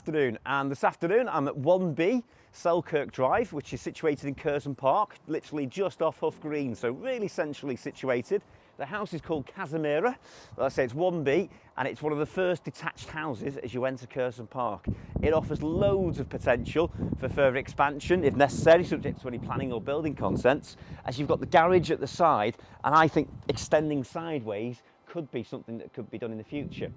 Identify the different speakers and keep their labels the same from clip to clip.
Speaker 1: afternoon, and this afternoon I'm at 1B Selkirk Drive, which is situated in Curzon Park, literally just off Hough Green, so really centrally situated. The house is called Casimira. Like I say, it's 1B, and it's one of the first detached houses as you enter Curzon Park. It offers loads of potential for further expansion, if necessary, subject to any planning or building consents, as you've got the garage at the side, and I think extending sideways could be something that could be done in the future.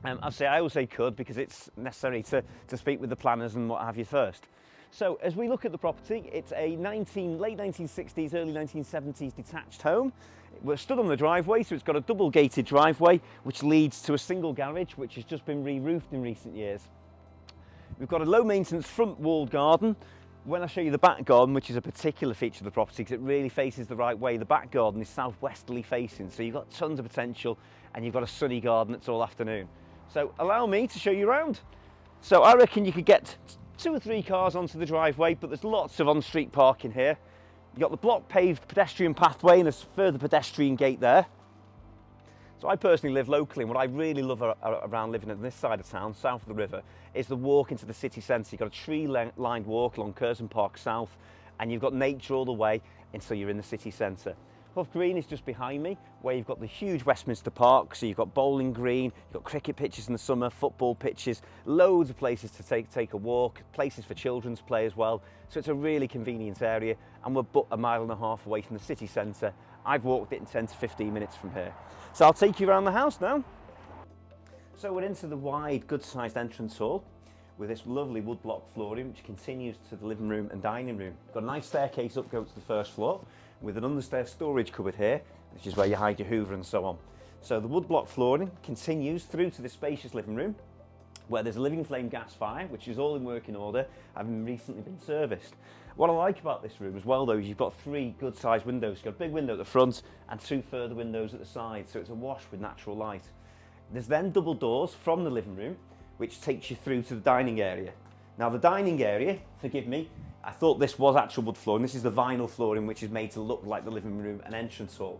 Speaker 1: I always say could because it's necessary to speak with the planners and what have you first. So as we look at the property, it's a late 1960s, early 1970s detached home. We're stood on the driveway, so it's got a double gated driveway which leads to a single garage which has just been re-roofed in recent years. We've got a low maintenance front walled garden. When I show you the back garden, which is a particular feature of the property because it really faces the right way, the back garden is southwesterly facing, so you've got tons of potential and you've got a sunny garden that's all afternoon. So allow me to show you around. So I reckon you could get 2 or 3 cars onto the driveway, but there's lots of on-street parking here. You've got the block paved pedestrian pathway and a further pedestrian gate there. So I personally live locally, and what I really love around living on this side of town, south of the river, is the walk into the city centre. You've got a tree-lined walk along Curzon Park South, and you've got nature all the way until you're in the city centre. Hough Green is just behind me, where you've got the huge Westminster Park, so you've got bowling green, you've got cricket pitches in the summer, football pitches, loads of places to take a walk, places for children's play as well. So it's a really convenient area, and we're but a mile and a half away from the city centre. I've walked it in 10 to 15 minutes from here. So I'll take you around the house now. So we're into the wide, good-sized entrance hall with this lovely woodblock flooring which continues to the living room and dining room. Got a nice staircase up, go to the first floor, with an understairs storage cupboard here, which is where you hide your Hoover and so on. So the woodblock flooring continues through to the spacious living room, where there's a living flame gas fire, which is all in working order, having recently been serviced. What I like about this room as well though is you've got 3 good sized windows. You've got a big window at the front and 2 further windows at the side, so it's a wash with natural light. There's then double doors from the living room, which takes you through to the dining area. Now the dining area, forgive me, I thought this was actual wood flooring. This is the vinyl flooring which is made to look like the living room and entrance hall.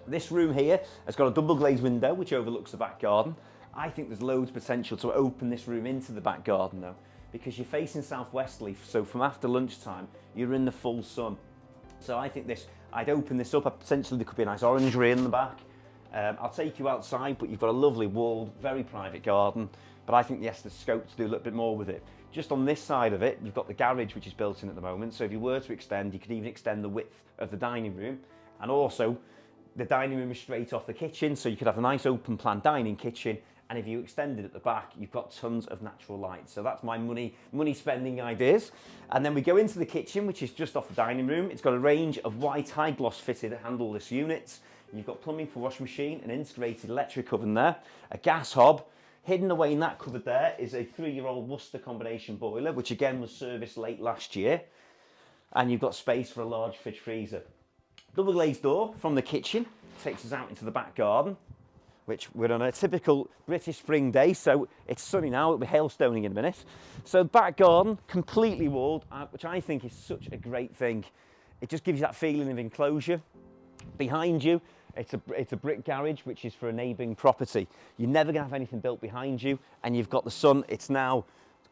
Speaker 1: This room here has got a double glazed window which overlooks the back garden. I think there's loads of potential to open this room into the back garden though, because you're facing southwesterly, so from after lunchtime you're in the full sun. So I think I'd open this up, potentially there could be a nice orangery in the back. I'll take you outside, but you've got a lovely walled, very private garden, but I think yes, there's scope to do a little bit more with it. Just on this side of it, you've got the garage which is built in at the moment, so if you were to extend, you could even extend the width of the dining room, and also the dining room is straight off the kitchen, so you could have a nice open plan dining kitchen, and if you extend it at the back, you've got tons of natural light. So that's my money spending ideas. And then we go into the kitchen, which is just off the dining room. It's got a range of white high gloss fitted handleless units. You've got plumbing for washing machine, an integrated electric oven there, a gas hob. Hidden away in that cupboard there is a 3-year-old Worcester combination boiler, which again was serviced late last year. And you've got space for a large fridge freezer. Double glazed door from the kitchen takes us out into the back garden, which we're on a typical British spring day, so it's sunny now, it'll be hailstoning in a minute. So back garden, completely walled, which I think is such a great thing. It just gives you that feeling of enclosure. Behind you, it's a brick garage, which is for a neighbouring property. You're never going to have anything built behind you, and you've got the sun. It's now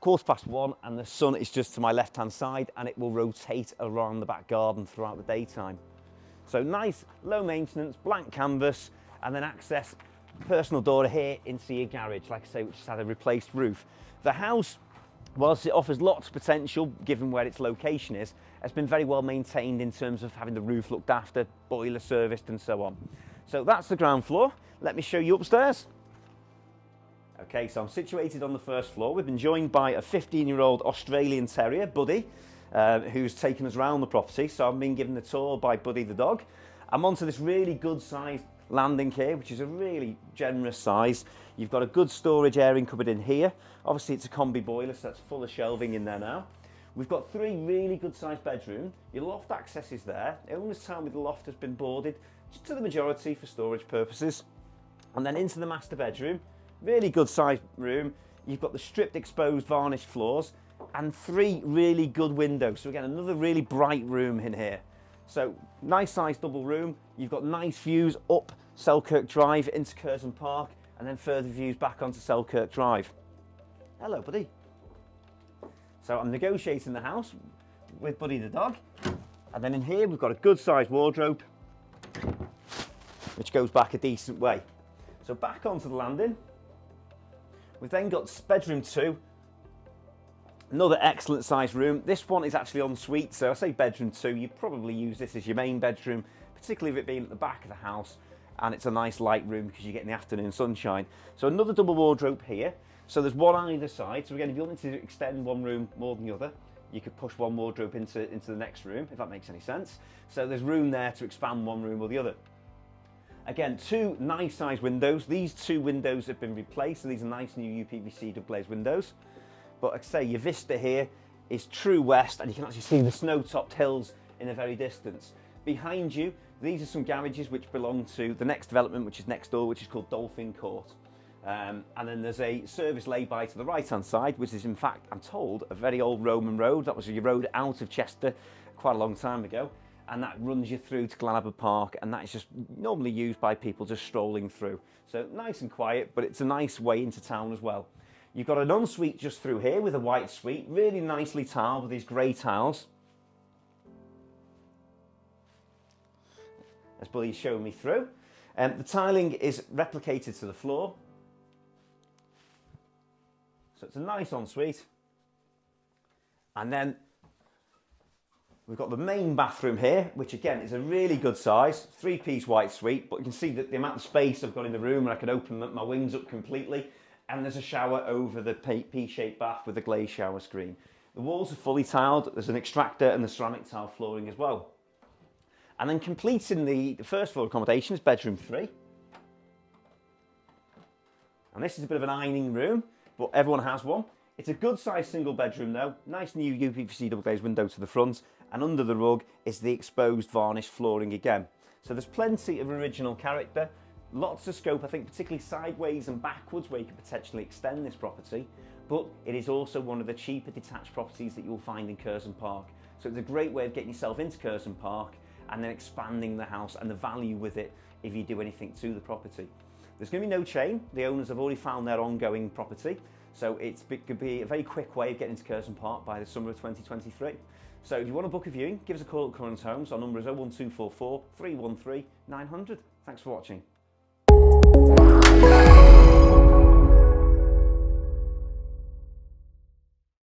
Speaker 1: 1:15, and the sun is just to my left-hand side, and it will rotate around the back garden throughout the daytime. So nice, low maintenance, blank canvas, and then access personal door here into your garage, like I say, which has had a replaced roof. The house, whilst it offers lots of potential, given where its location is, has been very well maintained in terms of having the roof looked after, boiler serviced and so on. So that's the ground floor. Let me show you upstairs. Okay, so I'm situated on the first floor. We've been joined by a 15-year-old Australian Terrier, Buddy, who's taken us around the property. So I've been given the tour by Buddy the dog. I'm onto this really good sized landing here, which is a really generous size. You've got a good storage airing cupboard in here. Obviously it's a combi boiler, so that's full of shelving in there now. We've got 3 really good sized bedrooms. Your loft access is there. The owners tell me the loft has been boarded to the majority for storage purposes. And then into the master bedroom, really good sized room. You've got the stripped exposed varnished floors and 3 really good windows. So again, another really bright room in here. So nice sized double room. You've got nice views up Selkirk Drive into Curzon Park, and then further views back onto Selkirk Drive. Hello, buddy. So I'm negotiating the house with Buddy the dog. And then in here, we've got a good sized wardrobe, which goes back a decent way. So back onto the landing. We've then got bedroom 2. Another excellent sized room. This one is actually en suite, so I say bedroom 2, you'd probably use this as your main bedroom, particularly with it being at the back of the house, and it's a nice light room because you get in the afternoon sunshine. So another double wardrobe here. So there's one on either side. So again, if you wanted to extend one room more than the other, you could push one wardrobe into the next room, if that makes any sense. So there's room there to expand one room or the other. Again, 2 nice sized windows. These 2 windows have been replaced, so these are nice new UPVC double glazed windows. But like I say, your vista here is true west, and you can actually see the snow-topped hills in the very distance. Behind you, these are some garages which belong to the next development, which is next door, which is called Dolphin Court. And then there's a service lay-by to the right-hand side, which is in fact, I'm told, a very old Roman road. That was your road out of Chester quite a long time ago. And that runs you through to Glenabbad Park, and that is just normally used by people just strolling through. So nice and quiet, but it's a nice way into town as well. You've got an ensuite just through here with a white suite, really nicely tiled with these grey tiles. As Billy's showing me through. The tiling is replicated to the floor. So it's a nice ensuite. And then we've got the main bathroom here, which again is a really good size, 3-piece white suite, but you can see that the amount of space I've got in the room, and I can open my wings up completely. And there's a shower over the P-shaped bath with a glazed shower screen. The walls are fully tiled. There's an extractor and the ceramic tile flooring as well. And then completing the first floor accommodation is bedroom 3. And this is a bit of an ironing room, but everyone has one. It's a good sized single bedroom though. Nice new UPVC double glazed window to the front, and under the rug is the exposed varnished flooring again. So there's plenty of original character. Lots of scope, I think, particularly sideways and backwards, where you could potentially extend this property, but it is also one of the cheaper detached properties that you'll find in Curzon Park. So it's a great way of getting yourself into Curzon Park and then expanding the house and the value with it if you do anything to the property. There's going to be no chain. The owners have already found their ongoing property, so it could be a very quick way of getting into Curzon Park by the summer of 2023. So if you want to book a viewing, give us a call at Currans Homes. Our number is 01244 313 900. Thanks for watching.